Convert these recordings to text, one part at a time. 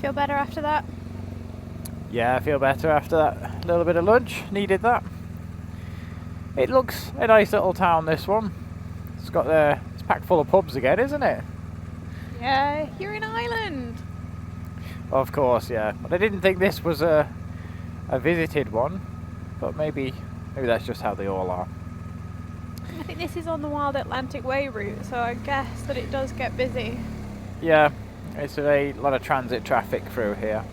Feel better after that? Yeah, I feel better after that little bit of lunch. Needed that. It looks a nice little town, this one. It's packed full of pubs again, isn't it? Yeah, you're in Ireland. Of course, yeah. But I didn't think this was a visited one. But maybe that's just how they all are. I think this is on the Wild Atlantic Way route, so I guess that it does get busy. Yeah, it's a lot of transit traffic through here.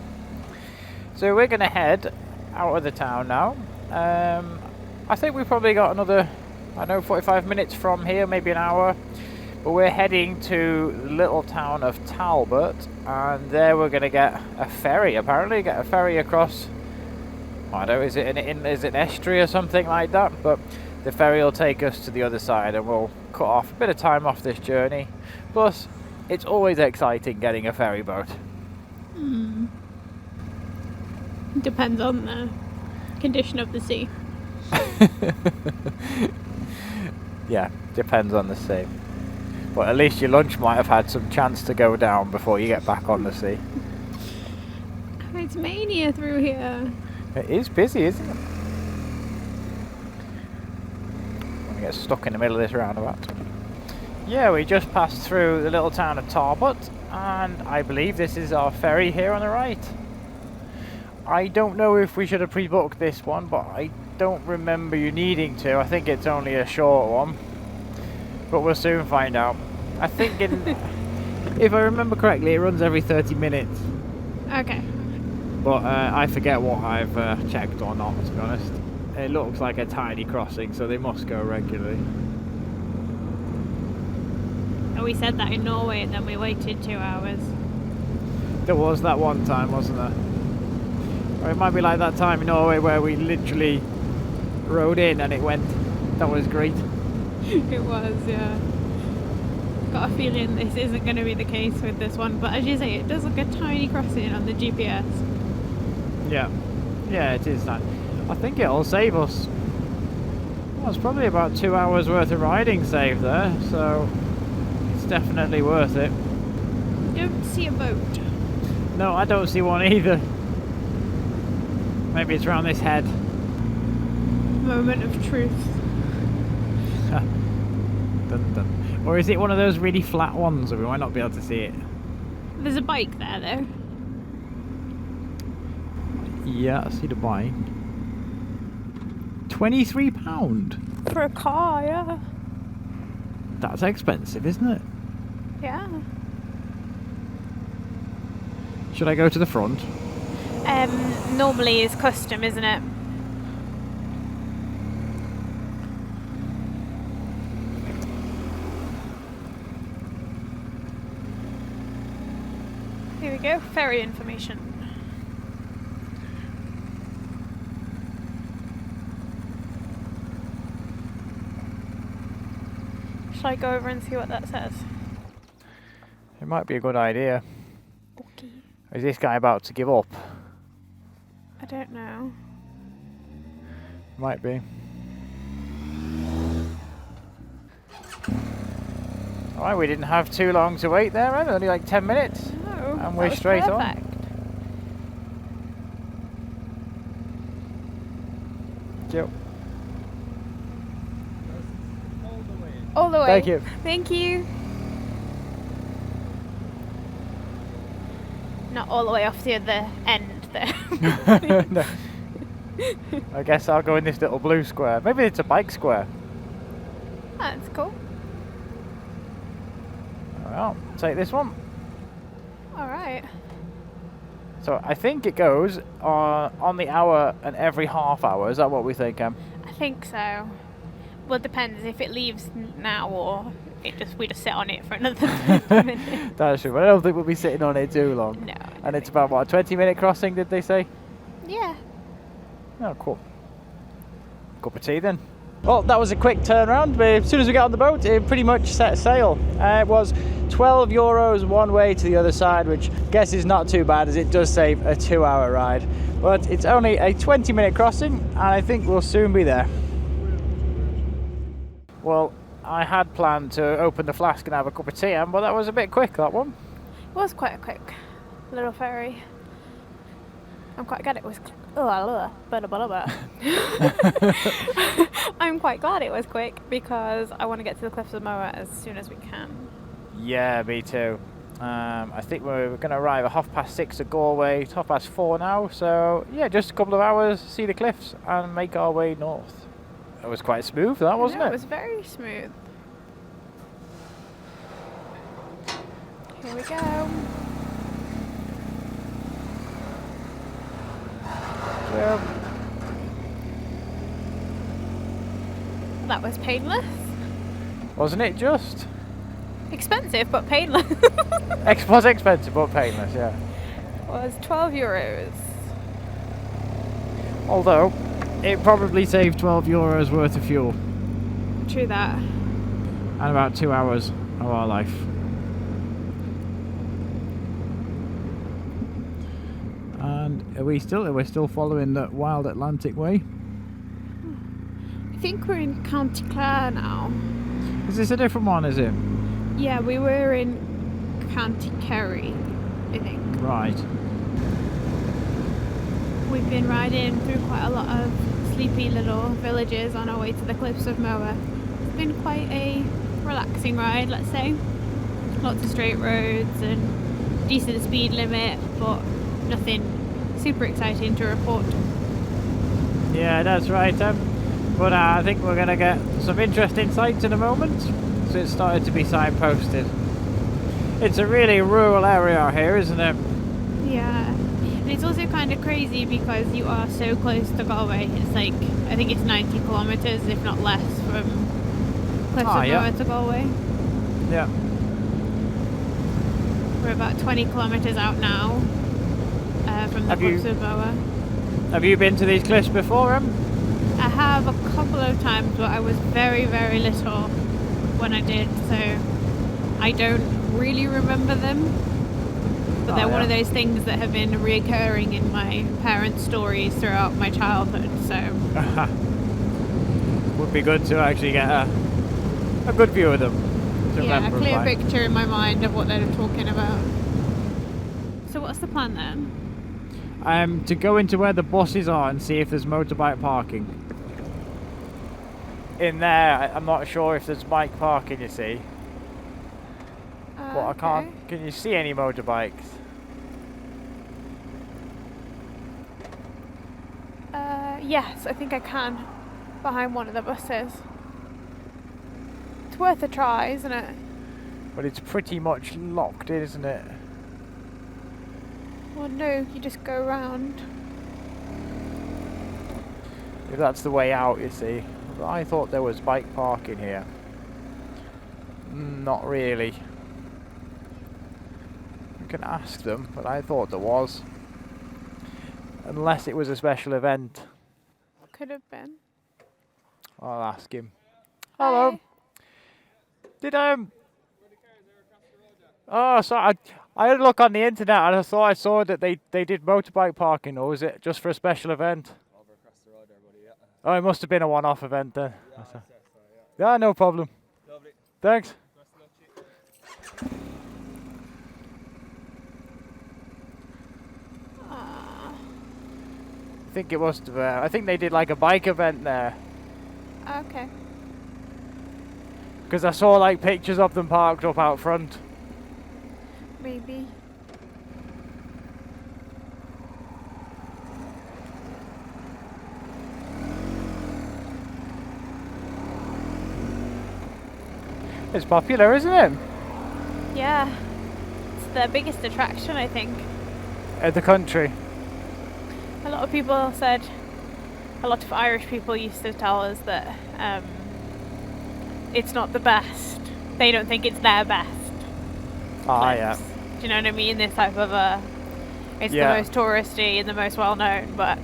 So we're going to head out of the town now. I think we've probably got another, 45 minutes from here, maybe an hour. But we're heading to the little town of Tarbert, and there we're going to get a ferry, apparently. Get a ferry across, I don't know, is it an estuary or something like that? But the ferry will take us to the other side, and we'll cut off a bit of time off this journey. Plus, it's always exciting getting a ferry boat. Depends on the condition of the sea. Yeah, depends on the sea. But at least your lunch might have had some chance to go down before you get back on the sea. It's mania through here. It is busy, isn't it? I'm going to get stuck in the middle of this roundabout. Yeah, we just passed through the little town of Tarbert, and I believe this is our ferry here on the right. I don't know if we should have pre-booked this one, but I don't remember you needing to. I think it's only a short one, but we'll soon find out. I think if I remember correctly, it runs every 30 minutes. Okay. But I forget what I've checked or not, to be honest. It looks like a tiny crossing, so they must go regularly. Oh, we said that in Norway and then we waited 2 hours. There was that one time, wasn't there? Or it might be like that time in Norway where we literally rode in and it went. That was great. It was, yeah. Got a feeling this isn't going to be the case with this one, but as you say, it does look a tiny crossing on the GPS. Yeah, it is that. I think it'll save us. Well, it's probably about 2 hours worth of riding saved there, so it's definitely worth it. Don't see a boat. No, I don't see one either. Maybe it's around this head. Moment of truth. Dun, dun. Or is it one of those really flat ones, or we might not be able to see it? There's a bike there, though. Yeah, I see the bike. £23? For a car, yeah. That's expensive, isn't it? Yeah. Should I go to the front? Normally is custom, isn't it? Here we go, ferry information. Shall I go over and see what that says? It might be a good idea. Okay. Is this guy about to give up? I don't know. Might be. Alright, we didn't have too long to wait there, right? Only like 10 minutes. No, And we're straight perfect. on. Yep. All the way. Thank you. Thank you. Not all the way off the other end there. No. I guess I'll go in this little blue square. Maybe it's a bike square. That's cool. Well, take this one. Alright. So I think it goes on the hour and every half hour. Is that what we think, Em? I think so. Well, it depends if it leaves now or we just sit on it for another 30 minutes. That's true, but I don't think we'll be sitting on it too long. No. And it's about, what, a 20-minute crossing, did they say? Yeah. Oh, cool. Cup of tea then. Well, that was a quick turnaround, but as soon as we got on the boat, it pretty much set sail. It was €12 one way to the other side, which I guess is not too bad as it does save a 2-hour ride. But it's only a 20-minute crossing, and I think we'll soon be there. Well, I had planned to open the flask and have a cup of tea, but that was a bit quick, that one. It was quite quick. little ferry. I'm quite glad it was. Blah, blah, blah, blah. I'm quite glad it was quick because I want to get to the Cliffs of Moher as soon as we can. Yeah, me too. I think we're going to arrive at 6:30 at Galway. It's 4:30 now, so yeah, just a couple of hours, see the cliffs, and make our way north. That was quite smooth, that wasn't it? It was very smooth. Here we go. Yeah. That was painless. Wasn't it just? Expensive, but painless. Was expensive, but painless, yeah. Was €12. Although, it probably saved €12 worth of fuel. True that. And about 2 hours of our life. And we're still following the Wild Atlantic Way. I think we're in County Clare now. Is this a different one, is it? Yeah, we were in County Kerry, I think. Right. We've been riding through quite a lot of sleepy little villages on our way to the Cliffs of Moher. It's been quite a relaxing ride, let's say. Lots of straight roads and decent speed limit, but nothing super exciting to report. Yeah, that's right. But I think we're going to get some interesting sights in a moment. So it's started to be signposted. It's a really rural area here, isn't it? Yeah. And it's also kind of crazy because you are so close to Galway. It's like, I think it's 90 kilometres, if not less, from Cliffs of Moher to Galway. Yeah. We're about 20 kilometres out now from the Cliffs of Moher. Have you been to these cliffs before, I have a couple of times, but I was very, very little when I did, so I don't really remember them. But they're one of those things that have been reoccurring in my parents' stories throughout my childhood, so... Would be good to actually get a good view of them. Yeah, a clear picture in my mind of what they're talking about. So what's the plan then? To go into where the buses are and see if there's motorbike parking. In there, I'm not sure if there's bike parking, you see. But I can't... Can you see any motorbikes? Yes, I think I can. Behind one of the buses. It's worth a try, isn't it? But it's pretty much locked in, isn't it? Well, no, you just go round. If that's the way out, you see. But I thought there was bike parking here. Not really. You can ask them, but I thought there was. Unless it was a special event. Could have been. I'll ask him. Hi. Hello. Did Oh, sorry. I had a look on the internet and I thought I saw that they did motorbike parking, or was it just for a special event? Over across the road there, buddy, yeah. Oh, it must have been a one-off event then. Yeah, so, Yeah, no problem. Lovely. Thanks. I think it must have. I think they did like a bike event there. Okay. Because I saw like pictures of them parked up out front. Maybe. It's popular, isn't it? Yeah. It's the biggest attraction, I think. In the country. A lot of people said, a lot of Irish people used to tell us that it's not the best. They don't think it's their best. Ah, yeah. Do you know what I mean? This type of it's the most touristy and the most well known, but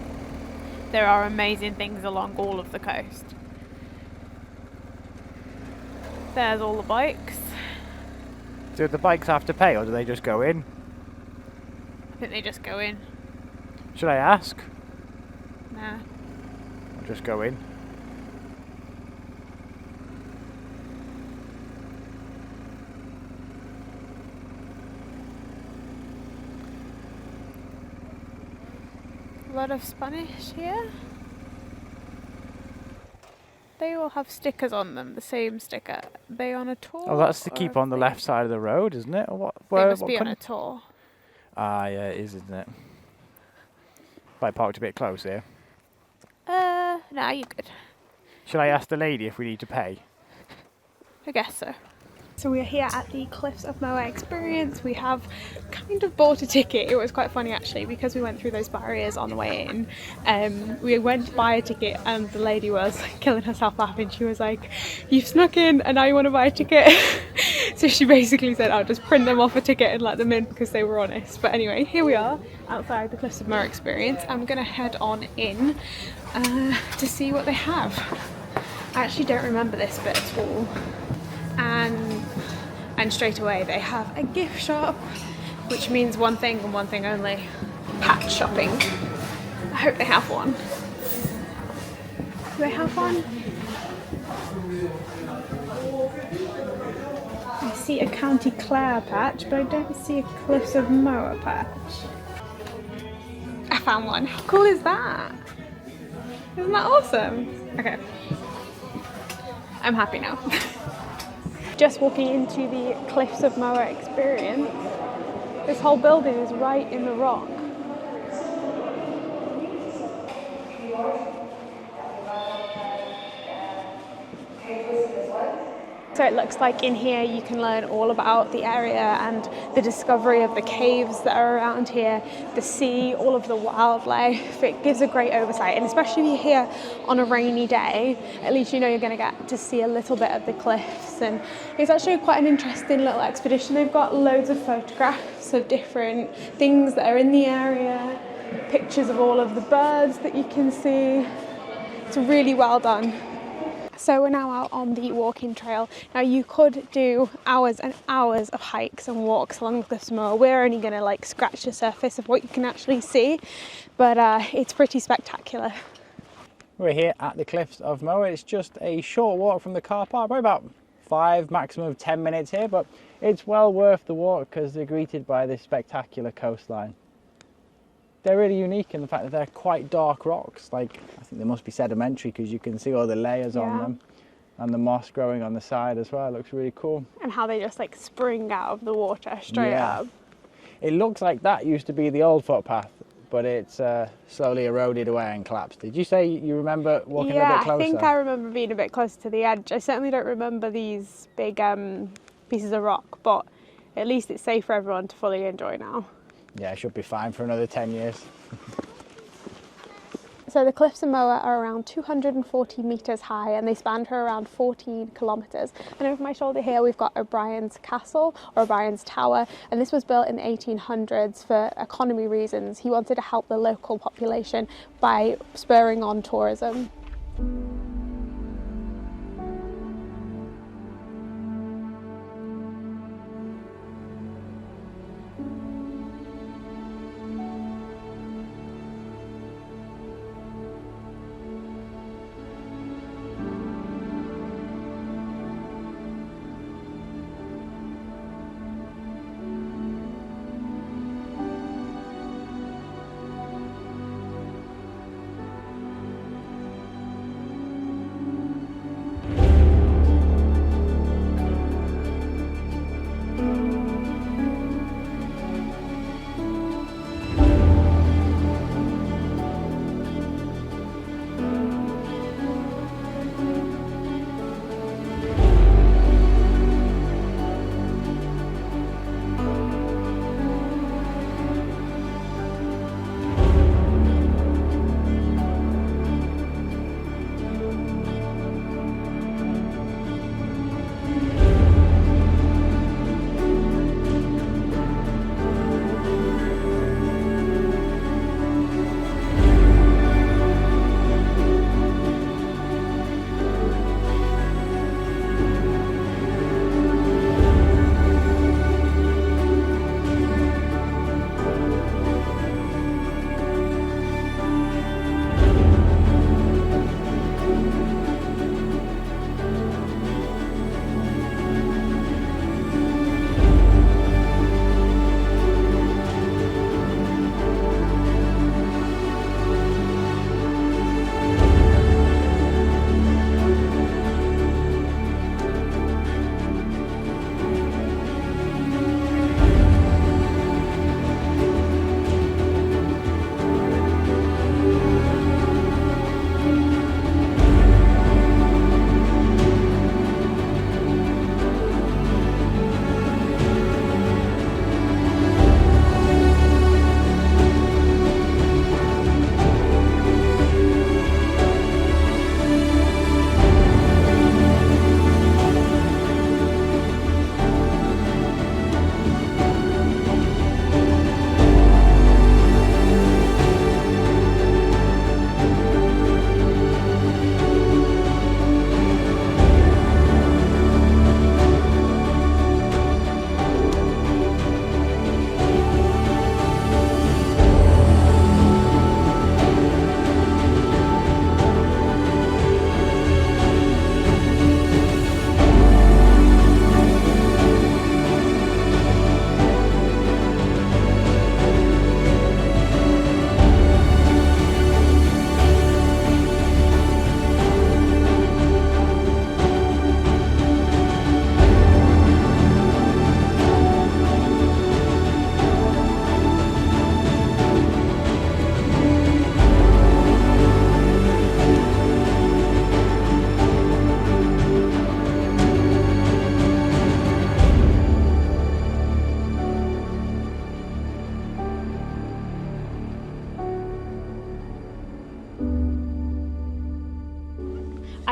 there are amazing things along all of the coast. There's all the bikes. Do the bikes have to pay, or do they just go in? I think they just go in. Should I ask? Nah. I'll just go in. A lot of Spanish here. They all have stickers on them, the same sticker. Are they on a tour? Oh, that's to or keep have on the they- left side of the road, isn't it? Or what? They Where, must what be on a country? tour. Ah, yeah, it is, isn't it? If I parked a bit close here. Nah, you good. Shall I ask the lady if we need to pay? I guess so. So we're here at the Cliffs of Moher experience. We have kind of bought a ticket. It was quite funny actually because we went through those barriers on the way in. We went to buy a ticket and the lady was killing herself laughing. She was like, "You've snuck in and now you want to buy a ticket?" So she basically said, "I'll just print them off a ticket and let them in," because they were honest. But anyway, here we are outside the Cliffs of Moher experience. I'm gonna head on in to see what they have. I actually don't remember this bit at all. And straight away they have a gift shop, which means one thing and one thing only: patch shopping. I hope they have one. Do they have one? I see a County Clare patch, but I don't see a Cliffs of Moher patch. I found one. How cool is that? Isn't that awesome? Okay. I'm happy now. Just walking into the Cliffs of Moher experience. This whole building is right in the rock. So it looks like in here you can learn all about the area and the discovery of the caves that are around here, the sea, all of the wildlife. It gives a great oversight, and especially if you're here on a rainy day, at least you know you're going to get to see a little bit of the cliffs. And it's actually quite an interesting little expedition. They've got loads of photographs of different things that are in the area, pictures of all of the birds that you can see. It's really well done. So we're now out on the walking trail. Now you could do hours and hours of hikes and walks along the Cliffs of Moher. We're only going to like scratch the surface of what you can actually see, but it's pretty spectacular. We're here at the Cliffs of Moher. It's just a short walk from the car park, probably about 5, maximum 10 minutes here, but it's well worth the walk because they're greeted by this spectacular coastline. They're really unique in the fact that they're quite dark rocks. Like, I think they must be sedimentary because you can see all the layers on them, and the moss growing on the side as well. It looks really cool. And how they just like spring out of the water straight up. It looks like that used to be the old footpath, but it's slowly eroded away and collapsed. Did you say you remember walking a bit closer? Yeah, I think I remember being a bit closer to the edge. I certainly don't remember these big pieces of rock, but at least it's safe for everyone to fully enjoy now. Yeah, it should be fine for another 10 years. So the Cliffs of Moher are around 240 metres high and they span for around 14 kilometres. And over my shoulder here we've got O'Brien's Castle, or O'Brien's Tower, and this was built in the 1800s for economy reasons. He wanted to help the local population by spurring on tourism.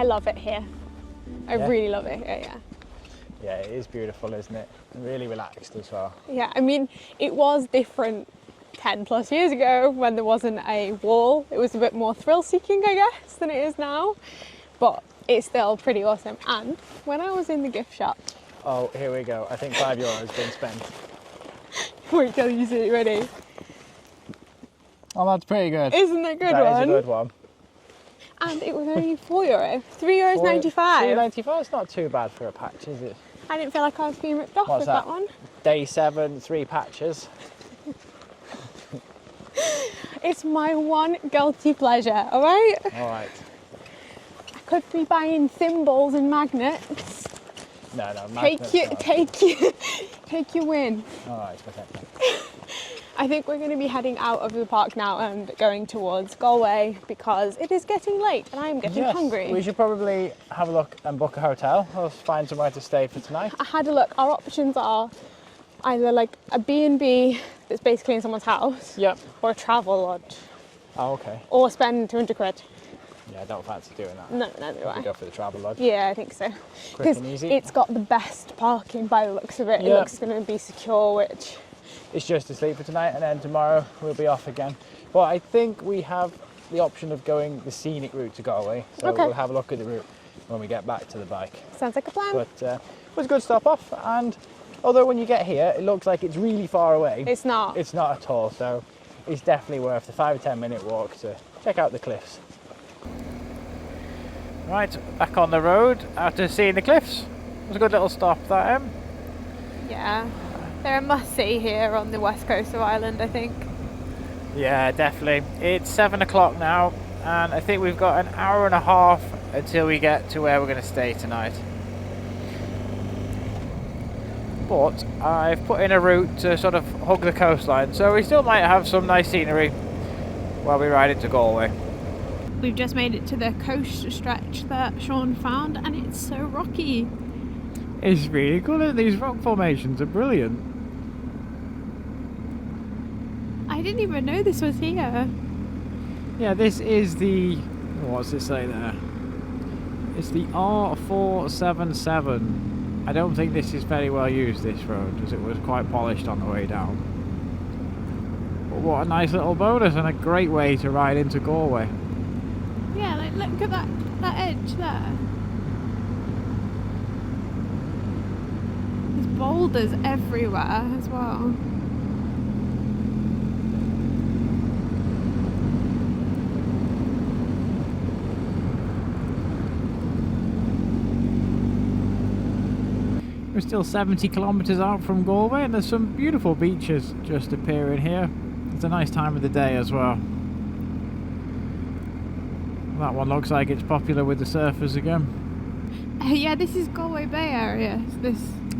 I love it here. I really love it here, yeah. Yeah, it is beautiful, isn't it? And really relaxed as well. Yeah, I mean, it was different 10 plus years ago when there wasn't a wall. It was a bit more thrill-seeking, I guess, than it is now. But it's still pretty awesome. And when I was in the gift shop... Oh, here we go. I think €5 has been spent. Wait till you see it, ready? Oh, that's pretty good. Isn't that a good one? one? That is a good one. And it was only €4. €3.95. €3.95, it's not too bad for a patch, is it? I didn't feel like I was being ripped off with that one. Day 7, 3 patches. It's my one guilty pleasure, all right? All right. I could be buying thimbles and magnets. No, magnets. Take your win. All right, okay. I think we're going to be heading out of the park now and going towards Galway because it is getting late and I'm getting hungry. We should probably have a look and book a hotel or find somewhere to stay for tonight. I had a look. Our options are either like a B&B that's basically in someone's house, or a travel lodge. Oh, okay. Or spend 200 quid. Yeah, I don't fancy doing that. No, neither do I. Go for the travel lodge. Yeah, I think so. Quick and easy. It's got the best parking by the looks of it. It looks going to be secure, which... It's just to sleep for tonight and then tomorrow we'll be off again. But I think we have the option of going the scenic route to Galway. So we'll have a look at the route when we get back to the bike. Sounds like a plan. But it was a good stop off, and although when you get here it looks like it's really far away. It's not. It's not at all, so it's definitely worth the 5 or 10 minute walk to check out the cliffs. Right, back on the road after seeing the cliffs. It was a good little stop that. Yeah. They're a must-see here on the west coast of Ireland, I think. Yeah, definitely. It's 7 o'clock now, and I think we've got an hour and a half until we get to where we're going to stay tonight. But I've put in a route to sort of hug the coastline, so we still might have some nice scenery while we ride into Galway. We've just made it to the coast stretch that Sean found, and it's so rocky. It's really cool. These rock formations are brilliant. I didn't even know this was here. Yeah, this is the... What's it say there? It's the R477. I don't think this is very well used, this road, as it was quite polished on the way down. But what a nice little bonus and a great way to ride into Galway. Yeah, like look at that edge there. There's boulders everywhere as well. We're still 70 kilometres out from Galway, and there's some beautiful beaches just appearing here. It's a nice time of the day as well. That one looks like it's popular with the surfers again. Yeah, this is Galway Bay area.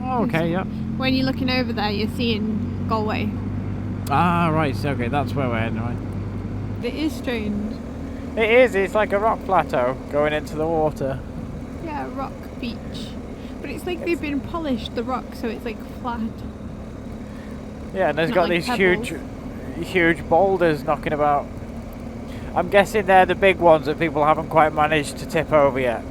Oh, okay, yep. When you're looking over there, you're seeing Galway. Ah, right, so, okay, that's where we're heading, right? It is strange. It is, it's like a rock plateau going into the water. Yeah, a rock beach. But it's like they've been polished, the rock, so it's like flat. Yeah, and there's Not got like these huge boulders knocking about. I'm guessing they're the big ones that people haven't quite managed to tip over yet.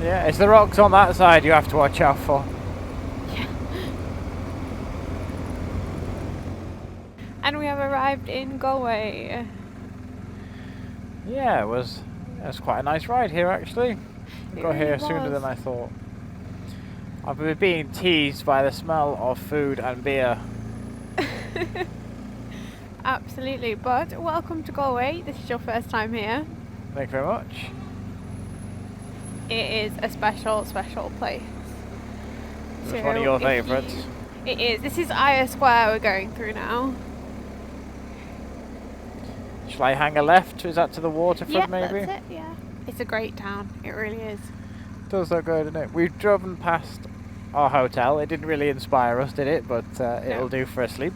Yeah, it's the rocks on that side you have to watch out for. Yeah. And we have arrived in Galway. Yeah, it was quite a nice ride here actually. We got here sooner than I thought. I've been being teased by the smell of food and beer. Absolutely, but welcome to Galway. This is your first time here. Thank you very much. It is a special place. It's one of your favourites. It is. This is Ire Square we're going through now. Shall I hang a left? Is that to the waterfront maybe? Yeah, that's it, yeah. It's a great town, it really is. It does look good, doesn't it? We've driven past our hotel. It didn't really inspire us, did it? But it'll do for a sleep.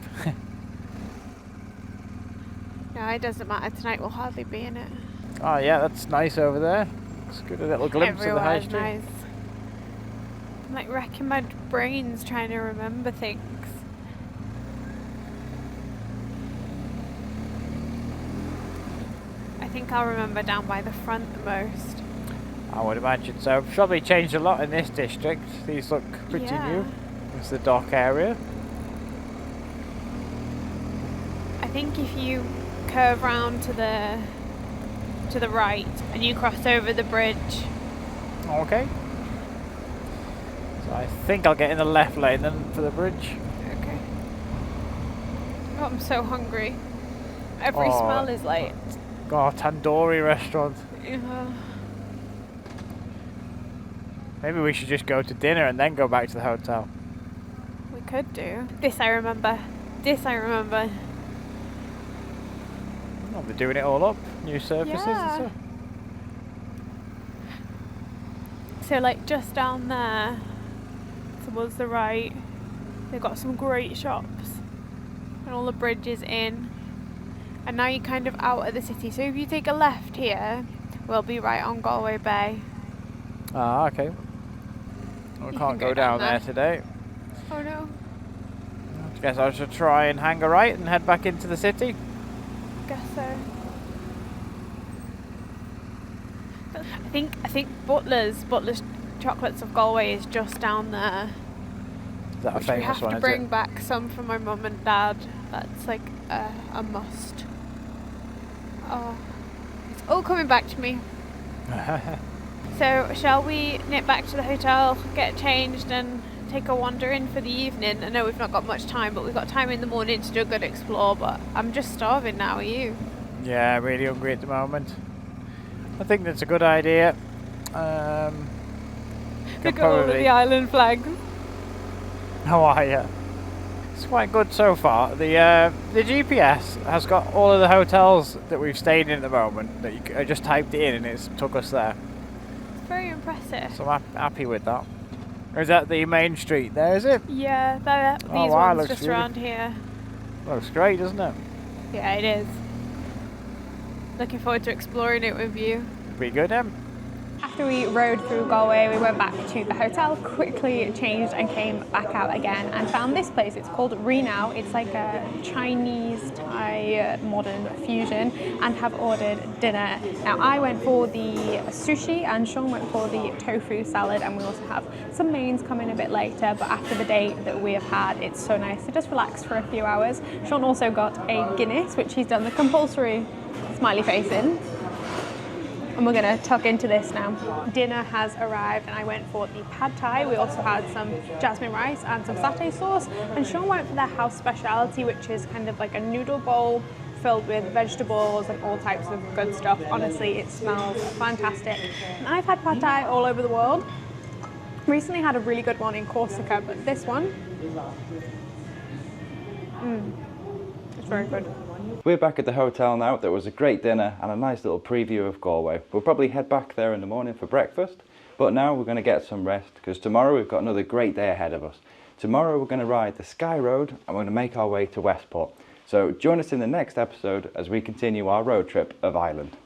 No, it doesn't matter. Tonight we'll hardly be in it. Oh yeah, that's nice over there. It's good, a little glimpse of the high street. Nice. I'm like wrecking my brains trying to remember things. I think I'll remember down by the front the most. I would imagine so. Probably changed a lot in this district. These look pretty new. It's the dock area. I think if you curve round to the right and you cross over the bridge. Okay. So I think I'll get in the left lane then for the bridge. Okay. Oh, I'm so hungry. Every smell is like... Oh, tandoori restaurant. Maybe we should just go to dinner and then go back to the hotel. We could do. This I remember. This I remember. Oh, they're doing it all up. New surfaces and stuff. So like just down there, towards the right, they've got some great shops. And all the bridges in. And now you're kind of out of the city. So if you take a left here, we'll be right on Galway Bay. Ah, okay. We can't go down there today. Oh no. I guess I should try and hang a right and head back into the city. Guess so. I think Butler's Chocolates of Galway is just down there. Is that a famous one? We have to is bring it? back some for my mum and dad. That's like a must. Oh, it's all coming back to me. So shall we nip back to the hotel, get changed and take a wander in for the evening? I know we've not got much time, but we've got time in the morning to do a good explore, but I'm just starving now, are you? Yeah, really hungry at the moment. I think that's a good idea. Look at all of the island flags. How are you? It's quite good so far. The GPS has got all of the hotels that we've stayed in at the moment. That I just typed it in and it's took us there. It's very impressive. So I'm happy with that. Is that the main street there, is it? Yeah, these wow, ones just really around here. Looks great, doesn't it? Yeah, it is. Looking forward to exploring it with you. Pretty good, After we rode through Galway, we went back to the hotel, quickly changed and came back out again and found this place. It's called Renow. It's like a Chinese Thai modern fusion, and have ordered dinner. Now I went for the sushi and Sean went for the tofu salad, and we also have some mains coming a bit later, but after the day that we have had, it's so nice to just relax for a few hours. Sean also got a Guinness, which he's done the compulsory smiley face in. And we're going to tuck into this now. Dinner has arrived and I went for the pad thai. We also had some jasmine rice and some satay sauce. And Sean went for their house speciality, which is kind of like a noodle bowl filled with vegetables and all types of good stuff. Honestly, it smells fantastic. And I've had pad thai all over the world. Recently had a really good one in Corsica, but this one, it's very good. We're back at the hotel now. There was a great dinner and a nice little preview of Galway. We'll probably head back there in the morning for breakfast, but now we're going to get some rest because tomorrow we've got another great day ahead of us. Tomorrow we're going to ride the Skye Road and we're going to make our way to Westport. So join us in the next episode as we continue our road trip of Ireland.